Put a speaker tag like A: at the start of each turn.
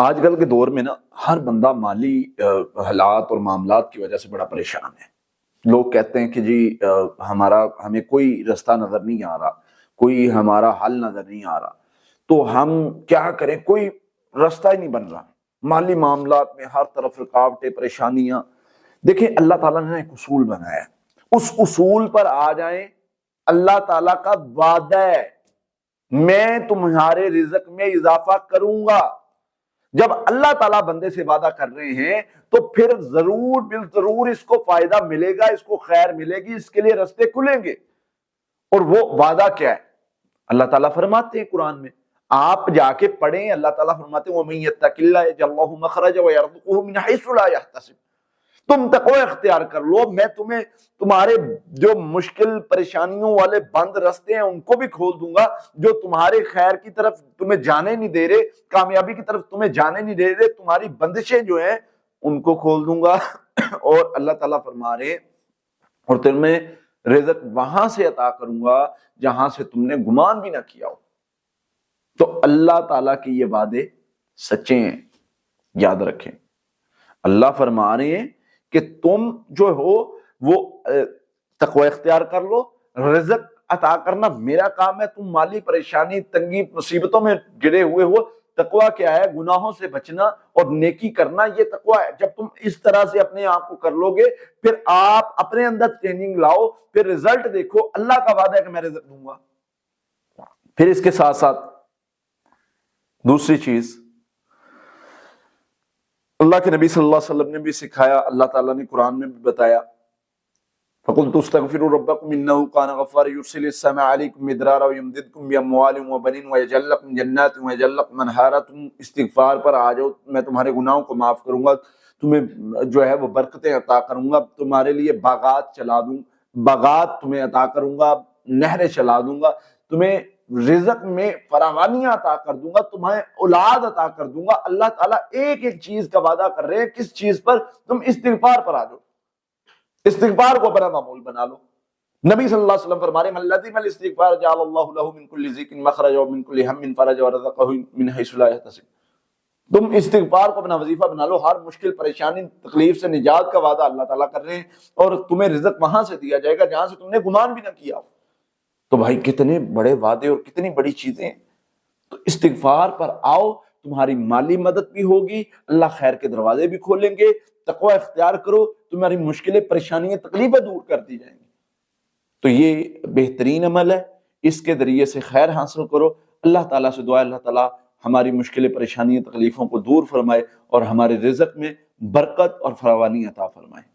A: آج کل کے دور میں نا ہر بندہ مالی حالات اور معاملات کی وجہ سے بڑا پریشان ہے۔ لوگ کہتے ہیں کہ جی ہمیں کوئی رستہ نظر نہیں آ رہا، کوئی ہمارا حل نظر نہیں آ رہا، تو ہم کیا کریں، کوئی رستہ ہی نہیں بن رہا، مالی معاملات میں ہر طرف رکاوٹیں، پریشانیاں۔ دیکھیں اللہ تعالیٰ نے ایک اصول بنایا ہے، اس اصول پر آ جائیں۔ اللہ تعالیٰ کا وعدہ ہے میں تمہارے رزق میں اضافہ کروں گا۔ جب اللہ تعالیٰ بندے سے وعدہ کر رہے ہیں تو پھر ضرور بالضرور اس کو فائدہ ملے گا، اس کو خیر ملے گی، اس کے لیے رستے کھلیں گے۔ اور وہ وعدہ کیا ہے؟ اللہ تعالیٰ فرماتے ہیں قرآن میں، آپ جا کے پڑھیں، اللہ تعالیٰ فرماتے ہیں وَمَن يَتَّقِ اللَّهَ يَجْعَل لَّهُ مَخْرَجًا وَيَرْزُقْهُ مِنْ حَيْثُ لَا يَحْتَسِبُ۔ تم تقوی اختیار کر لو، میں تمہیں تمہارے جو مشکل پریشانیوں والے بند رستے ہیں ان کو بھی کھول دوں گا، جو تمہارے خیر کی طرف تمہیں جانے نہیں دے رہے، کامیابی کی طرف تمہیں جانے نہیں دے رہے، تمہاری بندشیں جو ہیں ان کو کھول دوں گا۔ اور اللہ تعالیٰ فرما رہے اور تمہیں رزق وہاں سے عطا کروں گا جہاں سے تم نے گمان بھی نہ کیا ہو۔ تو اللہ تعالیٰ کے یہ وعدے سچے ہیں، یاد رکھیں۔ اللہ فرما رہے ہیں کہ تم جو ہو وہ تقوی اختیار کر لو، رزق عطا کرنا میرا کام ہے، تم مالی پریشانی، تنگی، مصیبتوں میں گرے ہوئے ہو، تقوی کیا ہے؟ گناہوں سے بچنا اور نیکی کرنا، یہ تقوی ہے۔ جب تم اس طرح سے اپنے آپ کو کر لو گے، پھر آپ اپنے اندر ٹریننگ لاؤ، پھر رزلٹ دیکھو، اللہ کا وعدہ ہے کہ میں رزق دوں گا۔ پھر اس کے ساتھ ساتھ دوسری چیز اللہ کے نبی صلی اللہ علیہ وسلم نے بھی سکھایا، اللہ تعالیٰ نے قرآن میں بھی بتایا، فَقُلْتُ اسْتَغْفِرُوا رَبَّكُمْ إِنَّهُ كَانَ غَفَّارًا يُرْسِلِ السَّمَاءَ عَلَيْكُمْ مِدْرَارًا وَيُمْدِدْكُمْ بِأَمْوَالٍ وَبَنِينَ وَيَجْعَلْ لَكُمْ جَنَّاتٍ وَيَجْعَلْ لَكُمْ أَنْهَارًا۔ تم استغفار پر آ جاؤ، میں تمہارے گناہوں کو معاف کروں گا، تمہیں جو ہے وہ برکتیں عطا کروں گا، تمہارے لیے باغات چلا دوں، باغات تمہیں عطا کروں گا، نہریں چلا دوں گا، تمہیں رزق میں فراوانیاں عطا کر دوں گا، تمہیں اولاد عطا کر دوں گا۔ اللہ تعالیٰ ایک ایک چیز کا وعدہ کر رہے ہیں، کس چیز پر؟ تم استغفار پر آ جاؤ، استغفار کو اپنا معمول بنا لو۔ نبی صلی اللہ علیہ وسلم فرما رہے ہیں من لزم الاستغفار جعل اللہ له من كل ضيق مخرجا ومن كل هم فرجا ورزقه من حيث لا يحتسب۔ تم استغفار کو اپنا وظیفہ بنا لو، ہر مشکل پریشانی تکلیف سے نجات کا وعدہ اللہ تعالیٰ کر رہے ہیں، اور تمہیں رزق وہاں سے دیا جائے گا جہاں سے تم نے گمان بھی نہ کیا ہو۔ تو بھائی کتنے بڑے وعدے اور کتنی بڑی چیزیں ہیں۔ تو استغفار پر آؤ، تمہاری مالی مدد بھی ہوگی، اللہ خیر کے دروازے بھی کھولیں گے، تقوی اختیار کرو، تمہاری مشکلیں، پریشانیاں، تکلیفیں دور کر دی جائیں گی۔ تو یہ بہترین عمل ہے، اس کے ذریعے سے خیر حاصل کرو۔ اللہ تعالیٰ سے دعا ہے اللہ تعالیٰ ہماری مشکلیں، پریشانیاں، تکلیفوں کو دور فرمائے اور ہمارے رزق میں برکت اور فراوانی عطا فرمائے۔